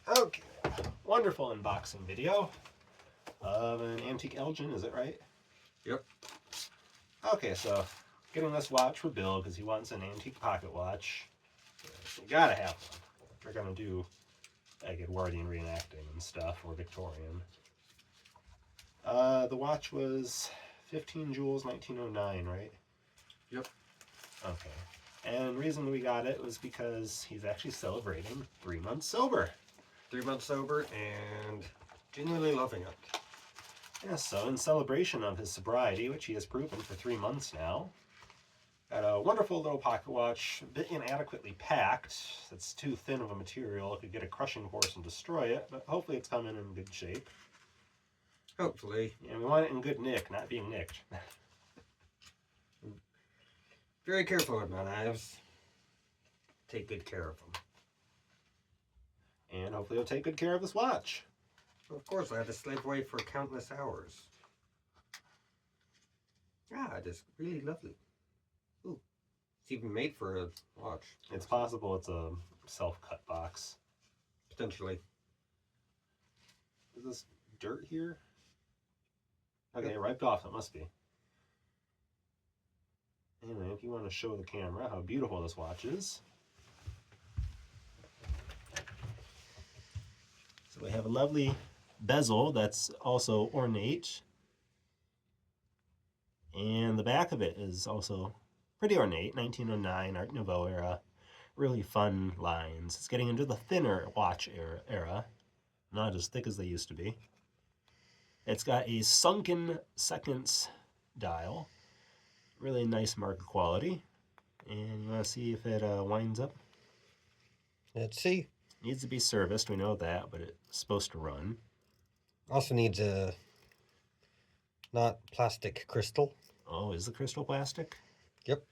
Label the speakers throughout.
Speaker 1: Okay, wonderful unboxing video of an antique Elgin, is it right?
Speaker 2: Yep.
Speaker 1: Okay, so getting this watch for Bill because he wants an antique pocket watch. You gotta have one. We're gonna do like Edwardian reenacting and stuff, or Victorian. The watch was 15 joules, 1909, right?
Speaker 2: Yep.
Speaker 1: Okay. And the reason we got it was because he's actually celebrating 3 months sober.
Speaker 2: 3 months sober and genuinely loving it.
Speaker 1: Yeah, so in celebration of his sobriety, which he has proven for 3 months now, got a wonderful little pocket watch, a bit inadequately packed. It's too thin of a material. It could get a crushing force and destroy it, but hopefully it's coming in good shape.
Speaker 2: Hopefully.
Speaker 1: And we want it in good nick, not being nicked.
Speaker 2: Very careful with my knives. Take good care of them.
Speaker 1: And hopefully he'll take good care of this watch.
Speaker 2: Of course, I had to slave away for countless hours. Yeah, it's really lovely. Ooh, it's even made for a watch.
Speaker 1: It's possible it's a self-cut box.
Speaker 2: Potentially.
Speaker 1: Is this dirt here? Okay, it wiped off, it must be. Anyway, if you want to show the camera how beautiful this watch is. So we have a lovely bezel that's also ornate. And the back of it is also pretty ornate, 1909 Art Nouveau era. Really fun lines. It's getting into the thinner watch era, not as thick as they used to be. It's got a sunken seconds dial. Really nice mark quality. And you want to see if it winds up?
Speaker 2: Let's see.
Speaker 1: Needs to be serviced, we know that, but it's supposed to run.
Speaker 2: Also needs a not plastic crystal.
Speaker 1: Oh, is the crystal plastic?
Speaker 2: Yep.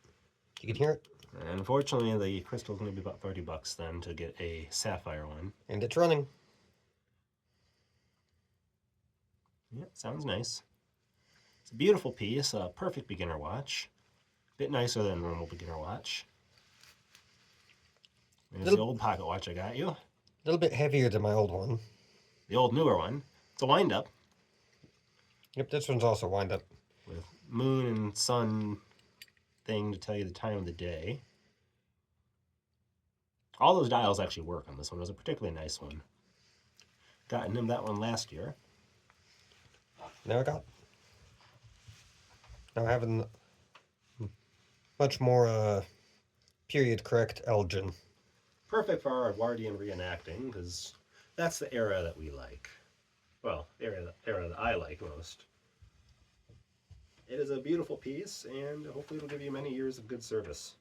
Speaker 2: You can hear it.
Speaker 1: And unfortunately, the crystal's going to be about $30 then to get a sapphire one.
Speaker 2: And it's running.
Speaker 1: Yeah, sounds nice. It's a beautiful piece, a perfect beginner watch. A bit nicer than a normal beginner watch. There's the old pocket watch I got you.
Speaker 2: A little bit heavier than my old one.
Speaker 1: The old newer one. It's a wind-up.
Speaker 2: Yep, this one's also wind up.
Speaker 1: With moon and sun thing to tell you the time of the day. All those dials actually work on this one. It was a particularly nice one. Gotten him that one last year.
Speaker 2: Now I have a much more period correct Elgin.
Speaker 1: Perfect for our Edwardian reenacting, because that's the era that we like. Well, era that I like most. It is a beautiful piece, and hopefully it'll give you many years of good service.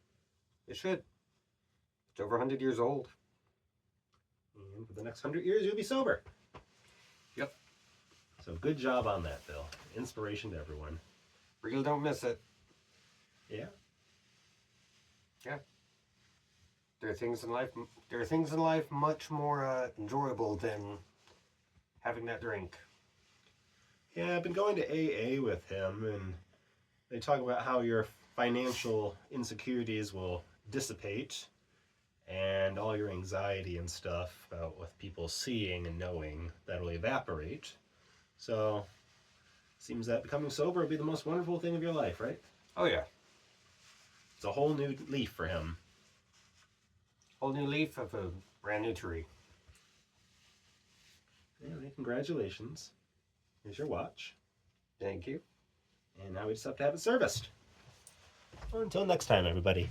Speaker 2: It should. It's over 100 years old.
Speaker 1: And for the next 100 years, you'll be sober.
Speaker 2: Yep.
Speaker 1: So good job on that, Bill. Inspiration to everyone.
Speaker 2: Real don't miss it.
Speaker 1: Yeah.
Speaker 2: Yeah. There are things in life much more enjoyable than having that drink.
Speaker 1: Yeah, I've been going to AA with him, and they talk about how your financial insecurities will dissipate, and all your anxiety and stuff about with people seeing and knowing, that'll evaporate. So, seems that becoming sober will be the most wonderful thing of your life, right?
Speaker 2: Oh yeah.
Speaker 1: It's a whole new leaf for him.
Speaker 2: Whole new leaf of a brand new tree.
Speaker 1: Anyway, congratulations. Here's your watch.
Speaker 2: Thank you.
Speaker 1: And now we just have to have it serviced. Well, until next time, everybody.